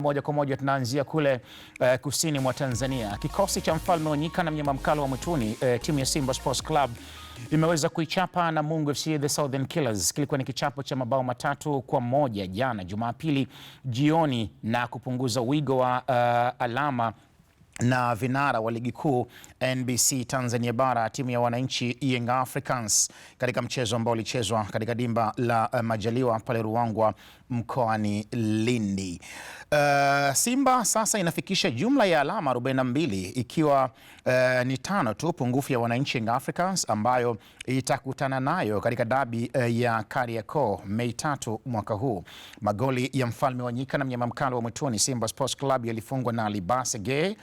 Moja kwa moja tunaanzia kule kusini mwa Tanzania. Kikosi cha Mfalme Onyika na mnyama mkali wa mwituni, timu ya Simba Sports Club imeweza kuichapa Namungo FC The Southern Killers. Kilikuwa ni kichapo cha mabao 3-1 jana Jumapili jioni, na kupunguza wigo wa alama na vinara wa ligi kuu NBC Tanzania Bara, timu ya wananchi Young Africans, katika mchezo ambao ulichezwa katika dimba la Majaliwa pale Ruangwa mkoani Lindi. Simba sasa inafikisha jumla ya alama 42, ikiwa ni 5 tu pungufu ya wananchi Young Africans ambayo itakutana nayo katika dabi ya Kariakoo Mei 3 mwaka huu. Magoli ya Mfalme Onyika na mnyama mkali wa mwituni Simba Sports Club yalifungwa na Libase Gay,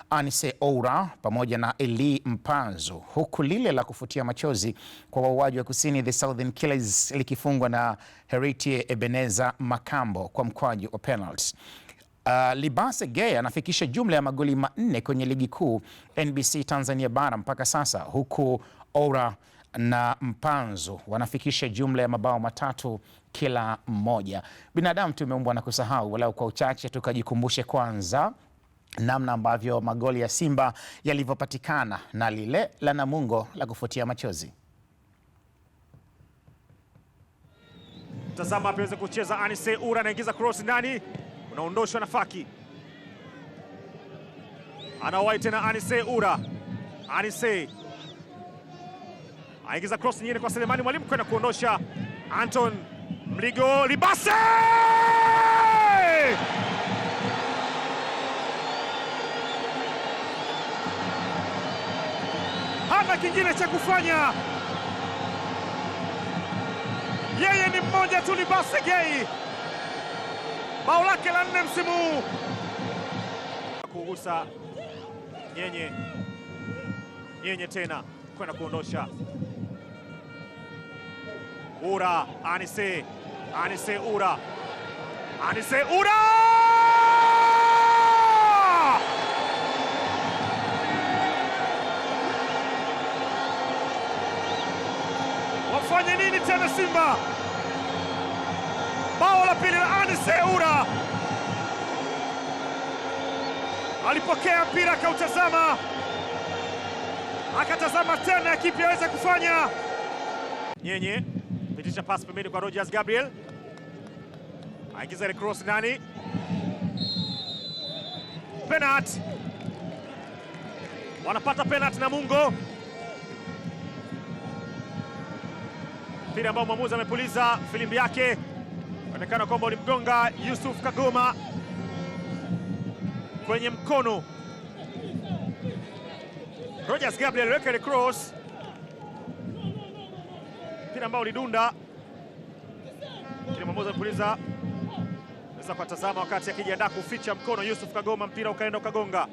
Anise Oura pamoja na Eli Mpanzu, huku lile la kufutia machozi kwa wauaji wa kusini The Southern Killers likifungwa na Heritier Ebeneza Makambo kwa mkwaju wa penalty. Libase Gay anafikisha jumla ya magoli 4 kwenye ligi kuu NBC Tanzania Bara mpaka sasa, huku Oura na Mpanzu wanafikisha jumla ya mabao 3 kila mmoja. Binadamu tumeumbwa na kusahau, walau kwa uchache tukajikumbushe kwanza namna ambavyo magoli ya Simba yalivyopatikana na lile la Namungo la kufutia machozi. Tazama apeweza kucheza Anise Oura, anaingiza cross ndani, unaondoshwa na Faki. Anawahi tena Anise Oura. Anise aingiza cross nyingine kwa Selemani Mwalimu kwenda kuondosha Anton Mligo. Libase! Hana kingine cha kufanya, yeye ni mmoja tu. Libase Gay, bao lake la 4 msimu huu. Kugusa nyenye tena kwenda kuondosha Oura. Anise Oura. Anise Oura! Wafanye nini tena Simba? Bao la pili la Anise Oura. Alipokea mpira akautazama, akatazama tena kipi aweza kufanya. Nyenye pitisha pasi pembeni kwa Rogers Gabriel, aingiza ile cross ndani. Penalty, wanapata penalty Namungo. Mpira ambao mwamuzi amepuliza filimbi yake, inaonekana kwamba ulimgonga Yusuf Kagoma kwenye mkono. Rogers Gabriel weka ile cross, mpira ambao ulidunda, lakini mwamuzi amepuliza. Sasa kwa tazama, wakati akijiandaa kuficha mkono Yusuf Kagoma, mpira ukaenda ukagonga.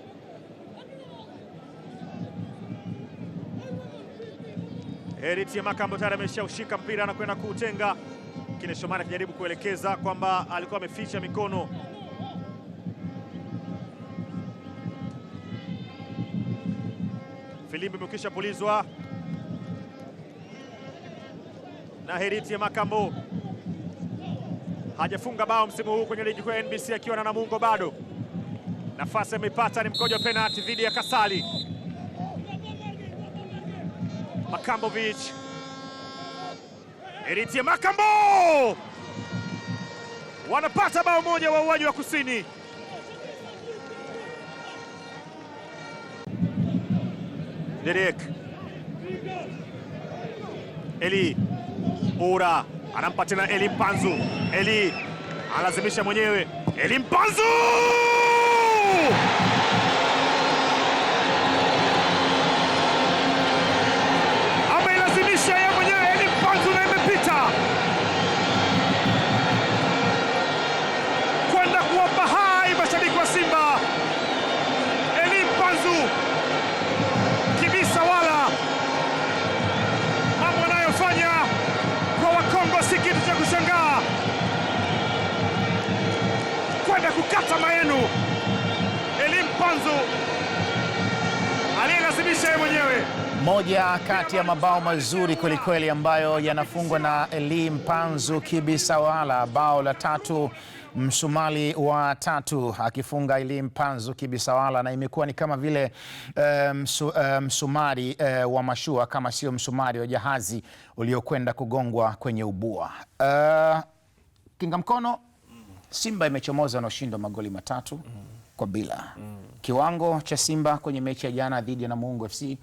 Heritier Makambo tayari ameshaushika mpira na kwenda kuutenga, lakini Shomari akijaribu kuelekeza kwamba alikuwa ameficha mikono. Filimbi imekwisha pulizwa na Heritier Makambo. Hajafunga bao msimu huu kwenye ligi kuu ya NBC akiwa na Namungo bado. Nafasi ameipata ni mkojo wa penalti dhidi ya Kasali. Makambovic. Heritier Makambo wanapata bao moja wauaji wa kusini. Derek Eli Oura anampa tena Eli Mpanzu. Eli analazimisha mwenyewe. Eli Mpanzu ameilazimisha yeye mwenyewe. Eli Mpanzu na imepita kwenda kuwapa hai mashabiki wa Simba. Eli Mpanzu kibisa, wala mambo anayofanya kwa Wakongo si kitu cha kushangaa, kwenda kukata maenu. Eli Mpanzu aliyelazimisha yeye mwenyewe. Moja kati ya mabao mazuri kwelikweli ambayo yanafungwa na Eli Mpanzu Kibisawala, bao la 3 Msumali wa tatu akifunga Elie Mpanzu Kibisawala, na imekuwa ni kama vile msumari wa mashua kama sio msumari wa jahazi uliokwenda kugongwa kwenye ubua. Kinga mkono, Simba imechomoza na ushindi wa magoli 3-0. Kiwango cha Simba kwenye mechi ya jana dhidi ya Namungo FC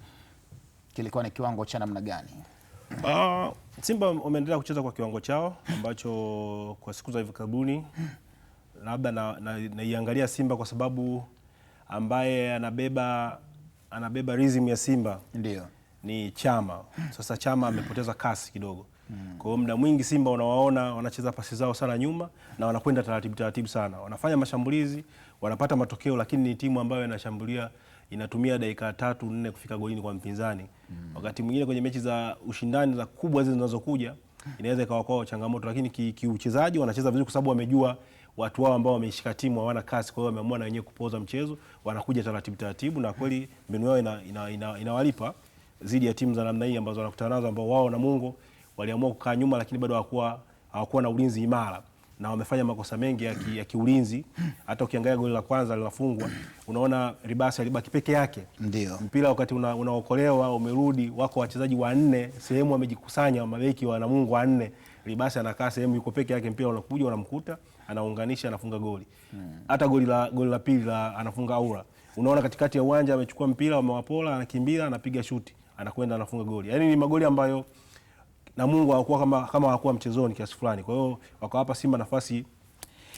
kilikuwa ni kiwango cha namna gani? Simba wameendelea kucheza kwa kiwango chao ambacho kwa siku za hivi karibuni labda naiangalia Simba kwa sababu ambaye anabeba rhythm ya Simba ndio ni Chama. Sasa Chama amepoteza kasi kidogo. Kwa hiyo muda mwingi Simba unawaona wanacheza pasi zao sana nyuma na wanakwenda taratibu sana. Wanafanya mashambulizi, wanapata matokeo, lakini ni timu ambayo inashambulia inatumia dakika 3-4 kufika golini kwa mpinzani. Wakati mwingine kwenye mechi za ushindani za kubwa hizo zinazokuja inaweza ikawa kwao changamoto, lakini kiuchezaji wanacheza vizuri kwa sababu wamejua watu wao ambao wameishika timu hawana kasi, kwa hiyo wameamua na wenyewe kupoza mchezo, wanakuja taratibu na kweli mbinu yao inawalipa zidi ya timu za namna hii ambazo wanakutana nazo, ambao wao Namungo waliamua kukaa nyuma lakini bado hawakuwa na ulinzi imara na wamefanya makosa mengi ya kiulinzi. Hata ukiangalia goli la kwanza lilofungwa, unaona Ribasi alibaki peke yake. Ndio. Mpira wakati unaokolewa umerudi, wako wachezaji 4 sehemu wamejikusanya, mabeki wa Namungo 4. Ribasi anakaa sehemu yuko peke yake, mpira unakuja unamkuta, anaunganisha, anafunga goli. Hata goli la pili anafunga Aura. Unaona katikati ya uwanja amechukua mpira, wamewapola, anakimbia, anapiga shuti, anakwenda anafunga goli. Yaani ni magoli ambayo Namungo hawakuwa kama hawakuwa mchezoni kiasi fulani. Kwa hiyo wakawapa Simba nafasi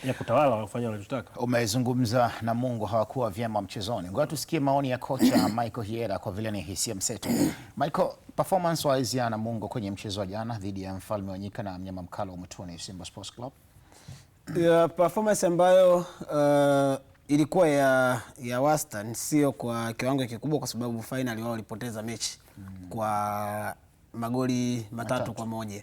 ya kutawala, wafanya wanachotaka. Umezungumza Namungo hawakuwa vyema mchezoni. Ngoja tusikie maoni ya kocha Michael Hiera kwa vile ni hisia mseto. Michael, performance wise ya Namungo kwenye mchezo wa jana dhidi ya Mfalme wa Nyika na mnyama mkali wa mwituni Simba Sports Club? Performance ambayo ilikuwa ya wastani, sio kwa kiwango kikubwa kwa sababu finali wao walipoteza mechi kwa magoli 3-1.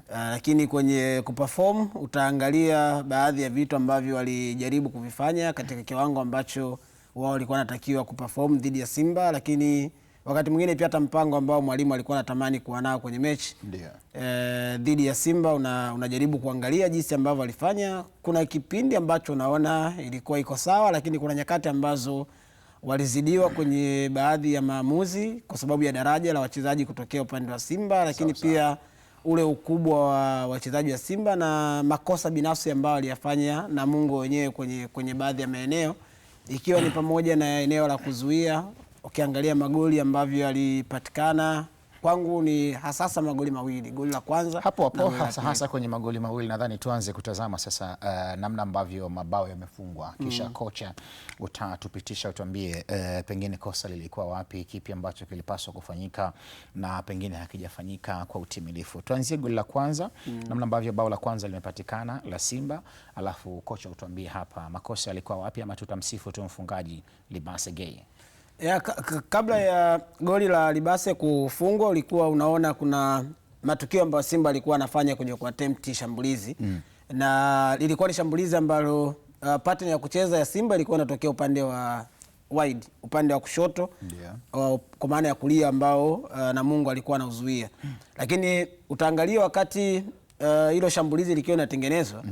Lakini kwenye kuperform utaangalia baadhi ya vitu ambavyo walijaribu kuvifanya katika kiwango ambacho wao walikuwa wanatakiwa kuperform dhidi ya Simba, lakini wakati mwingine pia hata mpango ambao mwalimu alikuwa anatamani kuwa nao kwenye mechi dhidi ya Simba unajaribu kuangalia jinsi ambavyo walifanya. Kuna kipindi ambacho unaona ilikuwa iko sawa, lakini kuna nyakati ambazo walizidiwa kwenye baadhi ya maamuzi kwa sababu ya daraja la wachezaji kutokea upande wa Simba, lakini pia ule ukubwa wa wachezaji wa Simba na makosa binafsi ambayo aliyafanya Namungo wenyewe kwenye baadhi ya maeneo, ikiwa ni pamoja na eneo la kuzuia. Ukiangalia magoli ambavyo yalipatikana, kwangu ni hasasa magoli mawili. Goli la kwanza hapo hasa kwenye magoli mawili, nadhani tuanze kutazama sasa namna ambavyo mabao yamefungwa, kisha kocha utatupitisha, utuambie pengine kosa lilikuwa wapi, kipi ambacho kilipaswa kufanyika na pengine hakijafanyika kwa utimilifu. Tuanzie goli la kwanza, namna ambavyo bao la kwanza limepatikana la Simba, alafu kocha utuambie hapa makosa yalikuwa wapi, ama tutamsifu tu mfungaji Libase Geye. Kabla ya goli la Libase kufungwa, ulikuwa unaona kuna matukio ambayo Simba alikuwa anafanya kwenye kuattempt shambulizi na lilikuwa ni shambulizi ambalo pattern ya kucheza ya Simba ilikuwa inatokea upande wa wide, upande wa kushoto, kwa maana ya kulia ambao Namungo alikuwa anauzuia. Lakini utaangalia wakati hilo shambulizi likiwa linatengenezwa,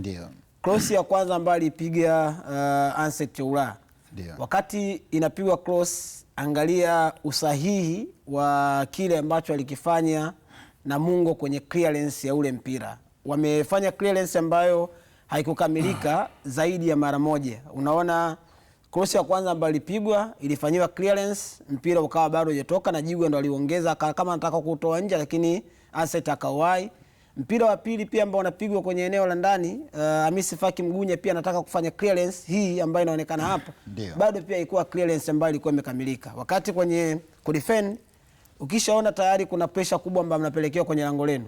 cross ya kwanza ambayo alipiga Anset Choura, wakati inapigwa cross, angalia usahihi wa kile ambacho alikifanya Namungo kwenye clearance ya ule mpira. Wamefanya clearance ambayo haikukamilika zaidi ya mara moja. Unaona cross ya kwanza ambayo ilipigwa ilifanywa clearance, mpira ukawa bado hujatoka na Jigwe ndo aliongeza kama anataka kutoa nje, lakini Anset akawai. Mpira wa pili pia ambao unapigwa kwenye eneo la ndani, Hamisi Faki Mgunya pia anataka kufanya clearance hii ambayo inaonekana hapa. Bado pia ilikuwa clearance ambayo ilikuwa imekamilika. Wakati kwenye kudefend, ukishaona tayari kuna pressure kubwa ambayo mnapelekewa kwenye lango lenu,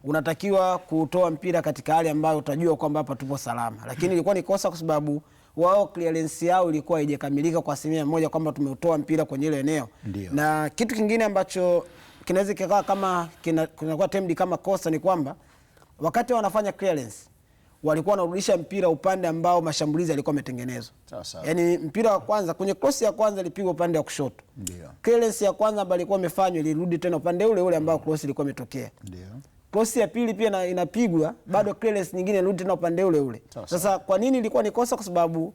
unatakiwa kutoa mpira katika hali ambayo utajua kwamba hapa tupo salama. Lakini ilikuwa ni kosa kwa sababu wao clearance yao ilikuwa haijakamilika kwa 100% kwamba tumeutoa mpira kwenye ile eneo. Na kitu kingine ambacho kinaweza kikawa kama kinakuwa temdi kama kosa ni kwamba wakati wanafanya clearance walikuwa wanarudisha mpira upande ambao mashambulizi yalikuwa yametengenezwa. Yaani mpira wa kwanza kwenye cross ya kwanza ilipigwa upande wa kushoto. Clearance ya kwanza ambayo ilikuwa imefanywa ilirudi tena upande ule ule ambao cross ilikuwa imetokea. cross ya pili pia inapigwa bado clearance nyingine inarudi tena upande ule ule. Sasa kwa nini ilikuwa ni kosa? Kwa sababu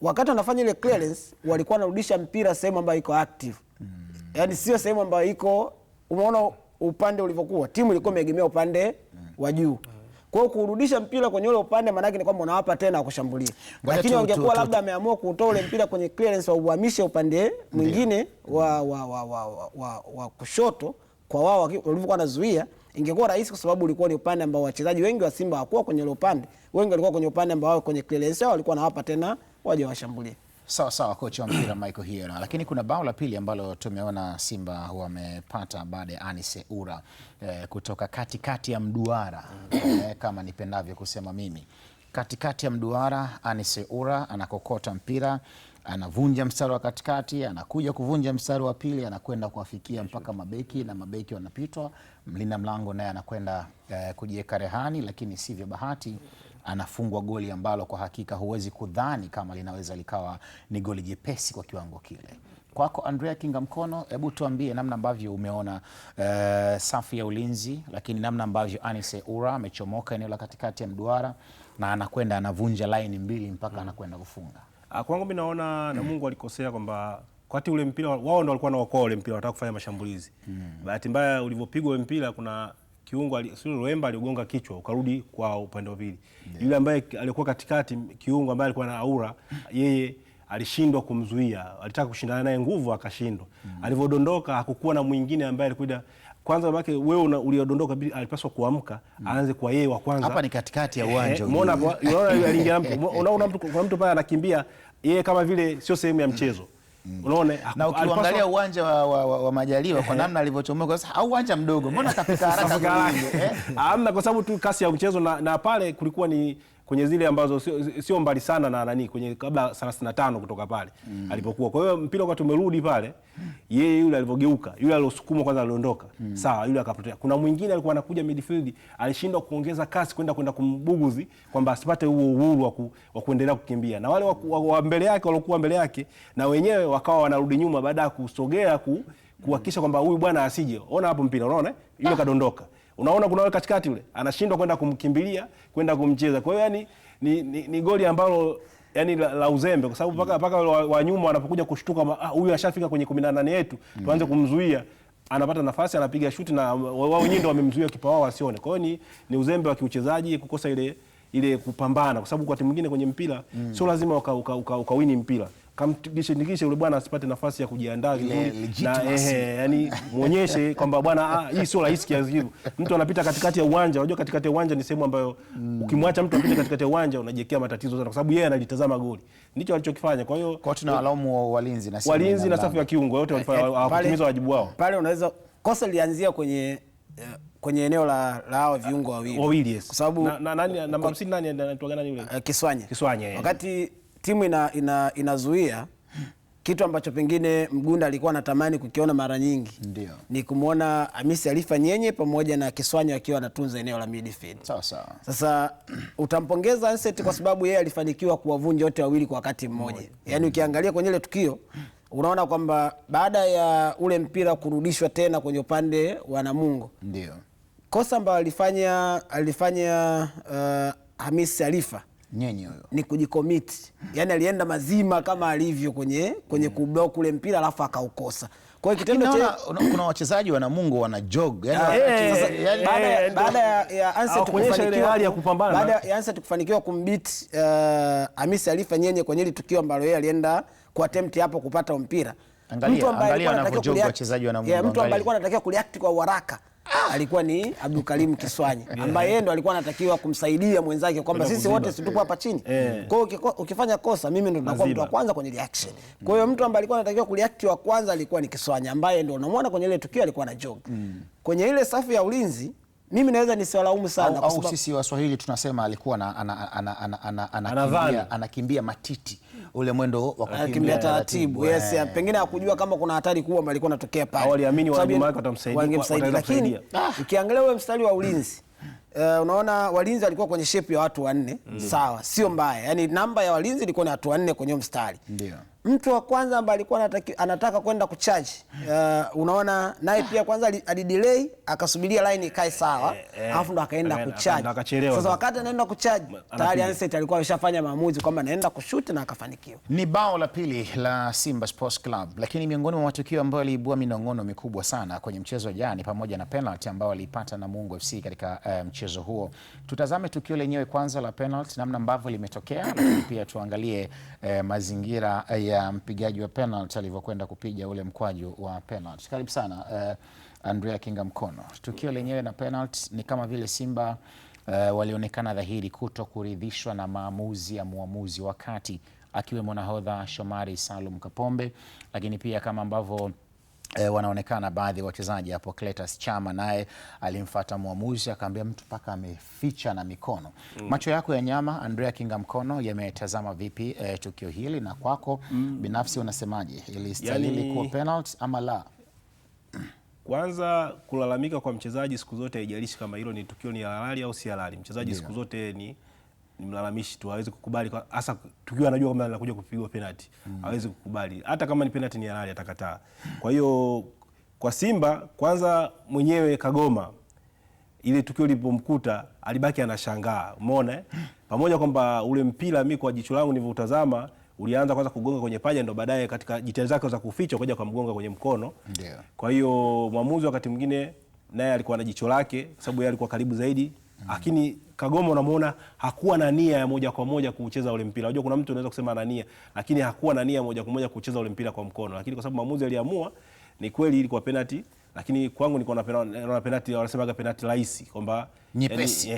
wakati wanafanya ile clearance walikuwa wanarudisha mpira sehemu ambayo iko active. Yaani sio sehemu ambayo iko, umeona upande ulivyokuwa. Timu ilikuwa imeegemea upande wa juu. Kwa hiyo kurudisha mpira kwenye ule upande maana yake ni kwamba unawapa tena kushambulia. Lakini wangekuwa labda ameamua kutoa ule mpira kwenye clearance wa uhamishe upande mwingine wa kushoto kwa wao walivyokuwa wanazuia, ingekuwa rahisi kwa sababu ulikuwa ni upande ambao wachezaji wengi wa Simba hawakuwa kwenye ile upande. Wengi walikuwa kwenye upande ambao kwenye clearance walikuwa wanawapa tena waje washambulie. Sawa, kocha wa mpira Michael Hiera. Lakini kuna bao la pili ambalo tumeona Simba wamepata baada ya Anise Ura kutoka katikati ya mduara kama nipendavyo kusema mimi. Katikati ya mduara Anise Ura anakokota mpira, anavunja mstari wa katikati, anakuja kuvunja mstari wa pili, anakwenda kuwafikia mpaka mabeki na mabeki wanapitwa. Mlinda mlango naye anakwenda kujiweka rehani, lakini sivyo bahati anafungwa goli ambalo kwa hakika huwezi kudhani kama linaweza likawa ni goli jepesi kwa kiwango kile. Kwako Andrea Kinga Mkono, hebu tuambie namna ambavyo umeona safu ya ulinzi, lakini namna ambavyo Anise Ura amechomoka eneo la katikati ya mduara na anakwenda anavunja line mbili mpaka anakwenda kufunga. Kwangu mimi naona Namungo alikosea kwamba wakati ule mpira wao ndio walikuwa wanaokoa ule mpira, wanataka kufanya mashambulizi. Bahati mbaya ulivyopigwa ule mpira kuna kiungo sio Loemba aligonga kichwa ukarudi kwa upande wa pili. Yule ambaye alikuwa katikati kiungo ambaye alikuwa na Aura, yeye alishindwa kumzuia. Alitaka kushindana naye nguvu akashindwa. Alivyodondoka hakukuwa na mwingine ambaye alikuja kwanza, maana wewe uliodondoka alipaswa kuamka aanze kwa yeye wa kwanza. Hapa ni katikati ya uwanja. Unaona aliingia mtu. Unaona mtu kwa mtu pale anakimbia yeye kama vile sio sehemu ya mchezo. Unaona, na ukiangalia uwanja wa Majaliwa kwa namna alivyochomoka sasa, au uwanja mdogo, mbona kafika haraka? Hamna, kwa sababu tu kasi ya mchezo na pale kulikuwa ni kwenye zile ambazo sio mbali sana na nani, kwenye kabla 35 kutoka pale alipokuwa. Kwa hiyo mpira wakati umerudi pale, yeye yule alivyogeuka, yule aliyosukuma kwanza aliondoka. Sawa, yule akapotea. Kuna mwingine alikuwa anakuja midfield, alishindwa kuongeza kasi kwenda kumbuguzi kwamba asipate huo uhuru wa kuendelea kukimbia. Na wale wa mbele yake waliokuwa mbele yake na wenyewe wakawa wanarudi nyuma baada ya kusogea kuhakikisha kwamba huyu bwana asije. Ona hapo mpira, unaona? Yule kadondoka. Unaona kuna wale katikati yule anashindwa kwenda kumkimbilia, kwenda kumcheza. Kwa hiyo yani ni goli ambalo yani la uzembe, kwa sababu paka wa nyuma wanapokuja kushtuka huyu ashafika kwenye 18 yetu, tuanze kumzuia, anapata nafasi anapiga shuti na wao wenyewe ndio wamemzuia kipa wao asione. Kwa hiyo ni uzembe wa kiuchezaji, kukosa ile kupambana, kwa sababu kwa timu nyingine kwenye mpira sio lazima ukawini mpira. Kamtindikishe yule bwana asipate nafasi ya kujiandaa vizuri na yani muonyeshe kwamba bwana hii sio rahisi kiasi hivyo. Mtu anapita katikati ya uwanja, unajua katikati ya uwanja ni sehemu ambayo ukimwacha mtu apite katikati ya uwanja unajiwekea matatizo sana, kwa sababu yeye analitazama goli. Ndicho alichokifanya. Kwa hiyo tunawalaumu walinzi na safu ya kiungo wote hawakutimiza wajibu wao. Pale unaweza kosa lianzia kwenye eneo la hao viungo wawili. Yes. Kwa sababu namba 50 nani anaitwa nani yule? Kiswanya. Wakati timu inazuia, kitu ambacho pengine Mgunda alikuwa anatamani kukiona mara nyingi ni kumuona Hamisi Alifa Nyenye pamoja na Kiswanya wakiwa wanatunza eneo la midfield. Sawa. Sasa utampongeza Anset kwa sababu yeye alifanikiwa kuwavunja wote wawili kwa wakati mmoja. Yaani ukiangalia kwenye ile tukio unaona kwamba baada ya ule mpira kurudishwa tena kwenye upande wa Namungo, kosa ambalo alifanya Hamisi Alifa Nyenye huyo ni kujikomiti. Yaani alienda mazima kama alivyo kwenye kublock ule mpira alafu akaukosa. Kwa hiyo kitendo kuna wachezaji wa Namungo wana jog, baada ya Anset kuonyesha ile hali ya kupambana, baada ya Anset kufanikiwa kumbit Hamisi Alifa Nyenye kwenye ile tukio ambalo yeye alienda kwa attempt hapo kupata mpira. Angalia wanavyo wachezaji wa Namungo. Mtu ambaye alikuwa anatakiwa kureact kwa haraka alikuwa ni Abdul Karim Kiswanya, ambaye yeye ndo alikuwa anatakiwa kumsaidia mwenzake kwamba sisi wote situpo hapa chini. Kwa hiyo ukifanya kosa mimi ndo nakuwa mtu wa kwanza kwenye reaction. Kwa hiyo mtu ambaye alikuwa anatakiwa kureact wa kwanza alikuwa ni Kiswanya, ambaye ndo unamwona kwenye ile tukio alikuwa na jog. Kwenye ile safu ya ulinzi mimi naweza nisiwalaumu sana kwa sababu sisi Waswahili tunasema alikuwa anakimbia matiti, ule mwendo wa kukimbia taratibu. Yes, pengine hakujua kama kuna hatari kubwa ambayo ilikuwa inatokea pale. Waliamini wanyuma wake watamsaidia. Lakini ukiangalia ule mstari wa ulinzi, unaona walinzi walikuwa kwenye shape ya watu wanne. Sawa, sio mbaya. Yaani namba ya walinzi ilikuwa ni watu wanne kwenye mstari. mtu wa kwanza ambaye alikuwa anataka kwenda kucharge, unaona naye pia kwanza alidelay akasubiria line ikae sawa, alafu ndo akaenda kucharge. Sasa wakati anaenda kucharge tayari Ansett alikuwa ameshafanya maamuzi kwamba anaenda kushoot na akafanikiwa. Ni bao la pili la Simba Sports Club, lakini miongoni mwa matukio ambayo yaliibua minong'ono mikubwa sana kwenye mchezo jana pamoja na penalty ambayo walipata Namungo FC katika mchezo huo. Tutazame tukio lenyewe kwanza la penalty, namna ambavyo limetokea, lakini pia tuangalie mazingira ya mpigaji wa penalty alivyokwenda kupiga ule mkwaju wa penalty. Karibu sana Andrea Kinga Mkono. Tukio lenyewe na penalty ni kama vile Simba walionekana dhahiri kuto kuridhishwa na maamuzi ya muamuzi wakati akiwemo nahodha Shomari Salum Kapombe, lakini pia kama ambavyo wanaonekana baadhi ya wachezaji hapo. Cletus Chama naye alimfuata muamuzi akamwambia mtu paka ameficha na mikono. Macho yako ya nyama Andrea Kinga Mkono yametazama vipi tukio hili, na kwako binafsi unasemaje, ilistahili kuwa penalty ama la? Kwanza, kulalamika kwa mchezaji siku zote haijalishi kama hilo ni tukio ni halali au si halali. Mchezaji siku zote ni mlalamishi tu, hawezi kukubali, hasa tukiwa anajua kama anakuja kupigwa penalty. Hawezi kukubali hata kama ni penalty ni halali, atakataa. Kwa hiyo kwa Simba, kwanza mwenyewe Kagoma ile tukio lilipomkuta alibaki anashangaa. Umeona pamoja kwamba ule mpira mimi kwa jicho langu nilivyotazama ulianza kwanza kugonga kwenye paja, ndo baadaye katika jitihada zake za kuficha kuja kumgonga kwenye mkono. Ndio. Kwa hiyo mwamuzi wakati mwingine naye alikuwa na jicho lake, sababu yeye alikuwa karibu zaidi. Lakini Kagoma unamuona hakuwa na nia ya moja kwa moja kucheza ule mpira. Unajua kuna mtu anaweza kusema ana nia, lakini hakuwa na nia moja kwa moja kucheza ule mpira kwa mkono. Lakini kwa sababu mwamuzi aliamua, ni kweli ilikuwa penalty, lakini kwangu niko na penalty, wanasemaga penalty rahisi kwamba nyepesi.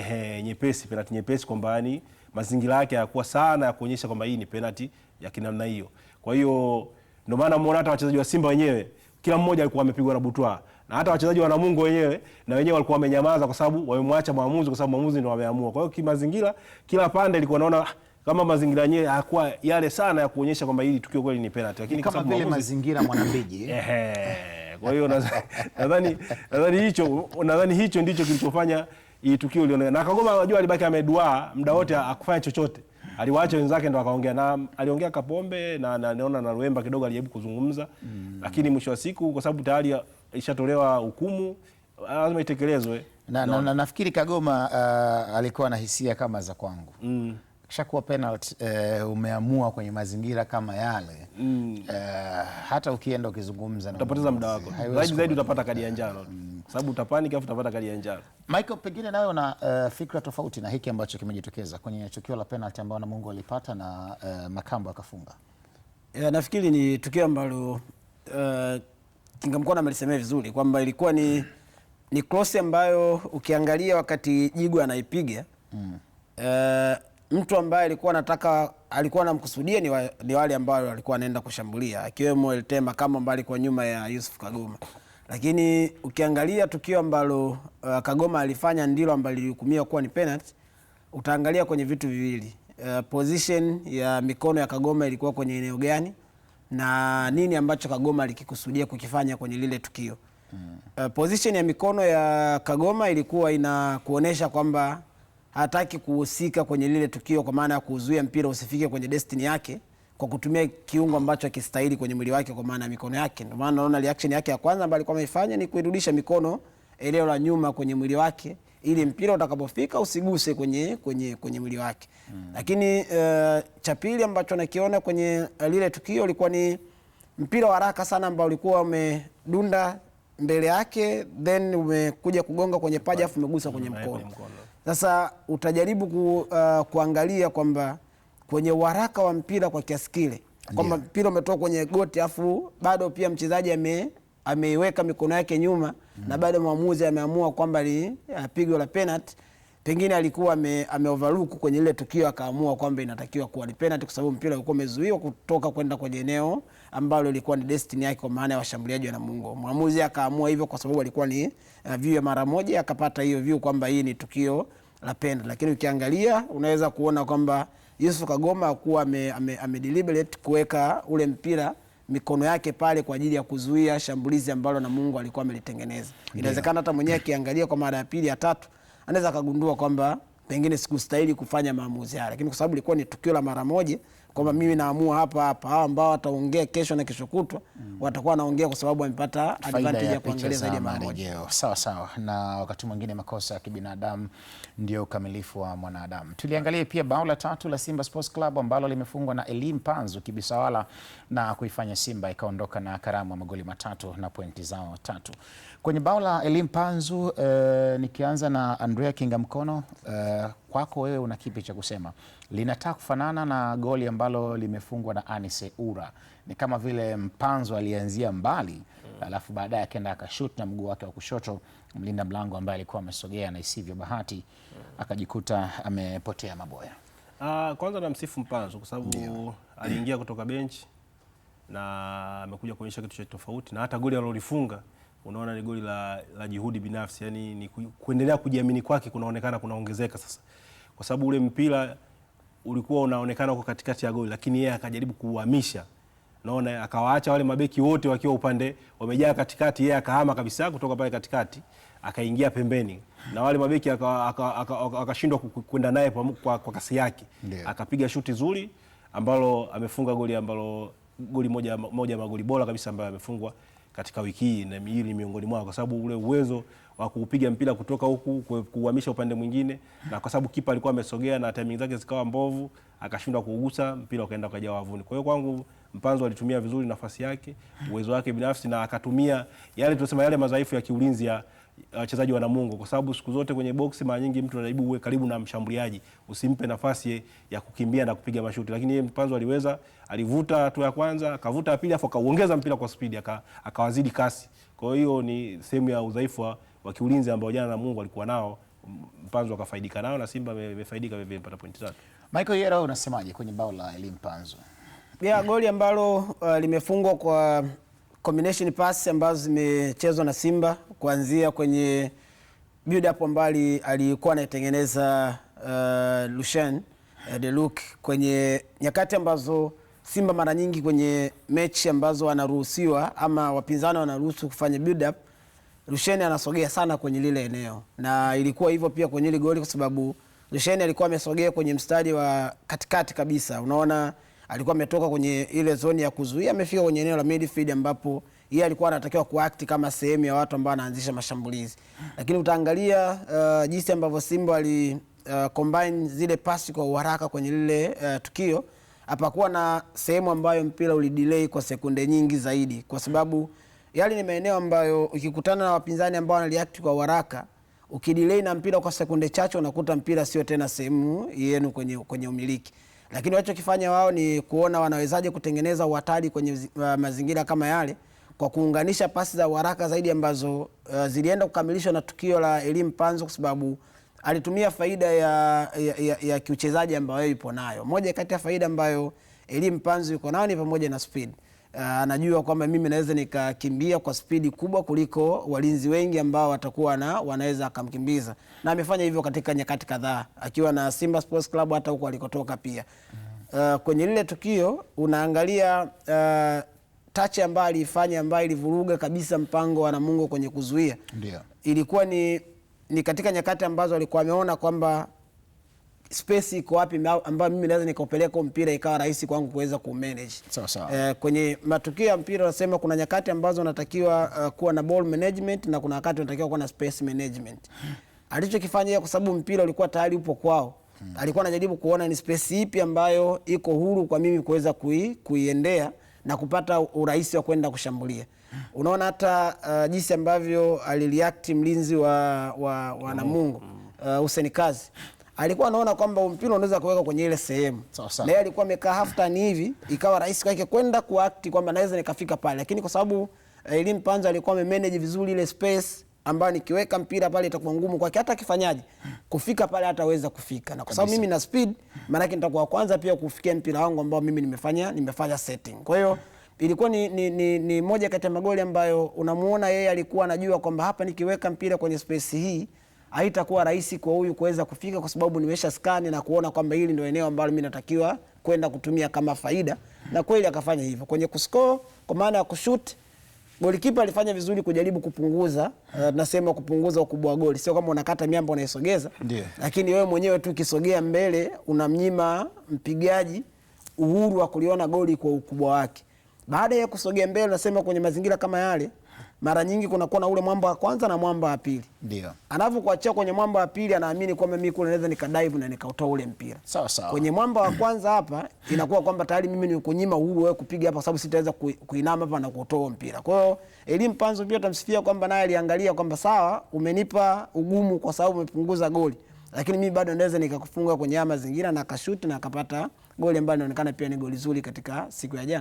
Nyepesi, penalty nyepesi, kwamba yani mazingira yake hayakuwa sana ya kuonyesha kwamba hii ni penalty ya kinamna hiyo. Kwa hiyo ndio maana muona hata wachezaji wa Simba wenyewe kila mmoja alikuwa amepigwa na butwa, na hata wachezaji wa Namungo wenyewe na wenyewe walikuwa wamenyamaza kwa sababu wamemwacha maamuzi, kwa sababu maamuzi ndio wameamua. Kwa hiyo kimazingira kila pande ilikuwa naona kama mazingira yenyewe hayakuwa yale sana ya kuonyesha kwamba hili tukio kweli ni penalty, lakini kama vile mazingira Mwanambiji. Kwa hiyo nadhani hicho ndicho kilichofanya hii tukio lionekana. Na Kagoma unajua alibaki ameduaa muda wote akufanya chochote. Aliwaacha wenzake ndo akaongea, na aliongea Kapombe na naona na Luemba kidogo alijaribu kuzungumza. Lakini mwisho wa siku kwa sababu tayari ishatolewa hukumu, lazima itekelezwe. Na nafikiri Kagoma alikuwa na hisia kama za kwangu. Kishakuwa penalty, umeamua kwenye mazingira kama yale, hata ukienda ukizungumza utapoteza muda wako. Zaidi utapata kadi ya njano. Sababu utapanic afu utapata kadi ya njano. Michael, pengine nayo na fikra tofauti na hiki ambacho kimejitokeza kwenye tukio la penalty ambao Namungo alipata na Makambo akafunga. Nafikiri ni tukio ambalo Kinga Mkono amelisemea vizuri kwamba ilikuwa ni cross ambayo ukiangalia wakati Jigwa anaipiga mtu ambaye alikuwa anamkusudia ni wale ambao walikuwa wanaenda kushambulia, akiwemo Eltema kama ambaye alikuwa nyuma ya Yusuf Kagoma. Lakini ukiangalia tukio ambalo Kagoma alifanya ndilo ambalo lilihukumiwa kuwa ni penalty, utaangalia kwenye vitu viwili. Position ya mikono ya Kagoma ilikuwa kwenye eneo gani na nini ambacho Kagoma alikikusudia kukifanya kwenye lile tukio. Position ya mikono ya Kagoma ilikuwa inakuonesha kwamba hataki kuhusika kwenye lile tukio, kwa maana ya kuzuia mpira usifike kwenye destiny yake kwa kutumia kiungo ambacho hakistahili kwenye mwili wake, kwa maana ya mikono yake. Ndio maana naona reaction yake ya kwanza ambayo alikuwa ameifanya ni kuirudisha mikono eneo la nyuma kwenye mwili wake ili mpira utakapofika usiguse kwenye mwili wake. Lakini cha pili ambacho nakiona kwenye lile tukio ilikuwa ni mpira wa haraka sana ambao ulikuwa umedunda mbele yake, then umekuja kugonga kwenye paja afu umegusa kwenye mkono. Sasa utajaribu kuangalia kwamba kwenye uharaka wa mpira kwa kiasi kile kwamba mpira umetoka kwenye goti afu bado pia mchezaji ameiweka mikono yake nyuma na bado mwamuzi ameamua kwamba ni pigo la penalty, pengine alikuwa ameoverlook kwenye ile tukio akaamua kwamba inatakiwa kuwa ni penalty kwa sababu mpira ulikuwa umezuiwa kutoka kwenda kwenye eneo ambalo lilikuwa ni destiny yake, kwa maana ya washambuliaji wa Namungo. Mwamuzi akaamua hivyo kwa sababu alikuwa ni view ya mara moja, akapata hiyo view kwamba hii ni tukio la penalty. Lakini ukiangalia unaweza kuona kwamba Yusuf Kagoma akuwa deliberate kuweka ule mpira mikono yake pale kwa ajili ya kuzuia shambulizi ambalo Namungo alikuwa amelitengeneza. Inawezekana hata mwenyewe akiangalia kwa mara ya pili ya tatu anaweza kugundua kwamba pengine sikustahili kufanya maamuzi haya, lakini kwa sababu ilikuwa ni tukio la mara moja, kwamba mimi naamua hapa. Hao ambao wataongea kesho na kesho kutwa watakuwa wanaongea kwa sababu wamepata advantage ya kuangalia zaidi ya mara moja. Sawa sawa, na wakati mwingine makosa ya kibinadamu ndio ukamilifu wa mwanadamu. Tuliangalia pia bao la 3 la Simba Sports Club ambalo limefungwa na Elim Panzu Kibisawala na kuifanya Simba ikaondoka na karamu ya magoli 3 na pointi zao 3. Kwenye bao la Elim Panzu nikianza na Andrea Kinga Mkono, kwako wewe una kipi cha kusema? Linataka kufanana na goli ambalo limefungwa na Anise Ura. Ni kama vile Mpanzu alianzia mbali alafu baadaye akaenda akashoot na mguu wake wa kushoto mlinda mlango ambaye alikuwa amesogea na isivyo bahati akajikuta amepotea maboya. Kwanza namsifu Mpanzu kwa sababu aliingia kutoka bench na amekuja kuonyesha kitu cha tofauti, na hata goli alilolifunga unaona ni goli la juhudi binafsi, yani ni kuendelea kujiamini kwake kunaonekana kunaongezeka sasa, kwa sababu ule mpira ulikuwa unaonekana uko katikati ya goli, lakini yeye akajaribu kuuhamisha, naona akawaacha wale mabeki wote wakiwa upande wamejaa katikati, yeye akahama kabisa kutoka pale katikati akaingia pembeni, na wale mabeki akashindwa kwenda naye kwa kasi yake. Akapiga shuti zuri ambalo amefunga goli moja magoli bora kabisa ambayo amefungwa katika wiki hii, na hili miongoni mwao, kwa sababu ule uwezo wa kupiga mpira kutoka huku kuhamisha upande mwingine, na kwa sababu kipa alikuwa amesogea na timing zake zikawa mbovu akashindwa kuugusa mpira ukaenda ukaja wavuni. Kwa hiyo kwangu Mpanzu alitumia vizuri nafasi yake, uwezo wake binafsi, na akatumia yale madhaifu ya kiulinzi ya wachezaji wa Namungo, kwa sababu siku zote kwenye box mara nyingi mtu anajaribu uwe karibu na mshambuliaji, usimpe nafasi ya kukimbia na kupiga mashuti, lakini yeye Mpanzu alivuta hatua ya kwanza, akavuta ya pili, afu akaongeza mpira kwa speed, akawazidi kasi. Kwa hiyo ni sehemu ya udhaifu wa kiulinzi ambao jana Namungo alikuwa nao, Mpanzu akafaidika nao na Simba imefaidika vile mpata pointi 3. Michael Yera, unasemaje kwenye bao la Elim Panzu? Goli ambalo limefungwa kwa combination pass ambazo zimechezwa na Simba kuanzia kwenye build up ambayo alikuwa anaitengeneza Lucien Deluk kwenye nyakati ambazo Simba mara nyingi kwenye mechi ambazo wanaruhusiwa ama wapinzani wanaruhusu kufanya build up, Lucien anasogea sana kwenye lile eneo, na ilikuwa hivyo pia kwenye ile goli kwa sababu Lucien alikuwa amesogea kwenye mstari wa katikati kabisa. Unaona alikuwa ametoka kwenye ile zone ya kuzuia, amefika kwenye eneo la midfield ambapo yeye alikuwa anatakiwa kuact kama sehemu ya watu ambao wanaanzisha mashambulizi. Lakini utaangalia jinsi ambavyo Simba combine zile pasi kwa haraka kwenye lile tukio, hapakuwa na sehemu ambayo mpira ulidelay kwa sekunde nyingi zaidi, kwa sababu yale ni maeneo ambayo ukikutana na wapinzani ambao wanareact kwa haraka, ukidelay na mpira kwa sekunde chache unakuta mpira sio tena sehemu yenu kwenye umiliki. Lakini walichokifanya wao ni kuona wanawezaje kutengeneza uhatari kwenye mazingira kama yale kwa kuunganisha pasi za haraka zaidi ambazo zilienda kukamilishwa na tukio la Elim Panzu, kwa sababu alitumia faida ya kiuchezaji ambayo yupo nayo. Moja kati ya faida ambayo Elim Panzu yuko nayo ni pamoja na speed. Anajua kwamba mimi naweza nikakimbia kwa spidi kubwa kuliko walinzi wengi ambao watakuwa wanaweza akamkimbiza, na amefanya hivyo katika nyakati kadhaa akiwa na Simba Sports Club, hata huko alikotoka pia. Kwenye lile tukio unaangalia touch ambayo alifanya ambayo ilivuruga kabisa mpango wa Namungo kwenye kuzuia. Ndio. Ilikuwa ni katika nyakati ambazo alikuwa ameona kwamba space iko wapi ambayo mimi naweza nikaupeleka mpira ikawa rahisi kwangu kuweza kumanage. Sawa. Kwenye matukio ya mpira nasema kuna nyakati ambazo unatakiwa kuwa na ball management na kuna wakati unatakiwa kuwa na space management. Alichokifanya yeye, kwa sababu mpira ulikuwa tayari upo kwao, alikuwa anajaribu kuona ni space ipi ambayo iko huru kwa mimi kuweza kuiendea na kupata urahisi wa kwenda kushambulia. Unaona hata jinsi ambavyo alireact mlinzi wa Namungo Hussein Kazi, alikuwa anaona kwamba mpira unaweza kuweka kwenye ile sehemu, na yeye alikuwa amekaa half turn hivi, ikawa rahisi kwake kwenda kuact kwamba naweza nikafika pale, lakini kwa sababu Elim Panzu alikuwa amemanage vizuri ile space ambayo nikiweka mpira pale itakuwa ngumu kwake hata akifanyaje kufika pale, hataweza kufika. Na kwa sababu mimi na speed, maana yake nitakuwa kwanza pia kufikia mpira wangu ambao mimi nimefanya setting. Kwa hiyo ilikuwa ni moja kati ya magoli ambayo unamuona yeye alikuwa anajua kwamba hapa nikiweka mpira kwenye space hii haitakuwa rahisi kwa huyu kuweza kufika, kwa sababu nimesha scan na kuona kwamba hili ndio eneo ambalo mimi natakiwa kwenda kutumia kama faida, na kweli akafanya hivyo. Kwenye kuscore kwa maana ya kushoot, golikipa alifanya vizuri kujaribu kupunguza, tunasema kupunguza ukubwa wa goli. Sio kama unakata miamba unaisogeza, lakini wewe mwenyewe tu ukisogea mbele unamnyima mpigaji uhuru wa kuliona goli kwa ukubwa wake. Baada ya kusogea mbele, nasema kwenye mazingira kama yale, mara nyingi kunakuwa na ule mwamba wa kwanza na mwamba wa pili. Ndio. Anavyokuachia kwenye mwamba wa pili, anaamini kwamba mimi kule naweza nikadive na nikautoa ule mpira. Sawa sawa. Kwenye mwamba wa kwanza hapa inakuwa kwamba tayari mimi nikunyima uhuru wewe kupiga hapa, sababu sitaweza kuinama hapa na kutoa mpira. Kwa hiyo Elie Mpanzu pia tutamsifia kwamba naye aliangalia kwamba sawa, umenipa ugumu kwa sababu umepunguza goli, lakini mimi bado naweza nikakufunga kwenye mazingira, na akashuti na akapata goli ambalo inaonekana pia ni goli zuri katika siku ya jana.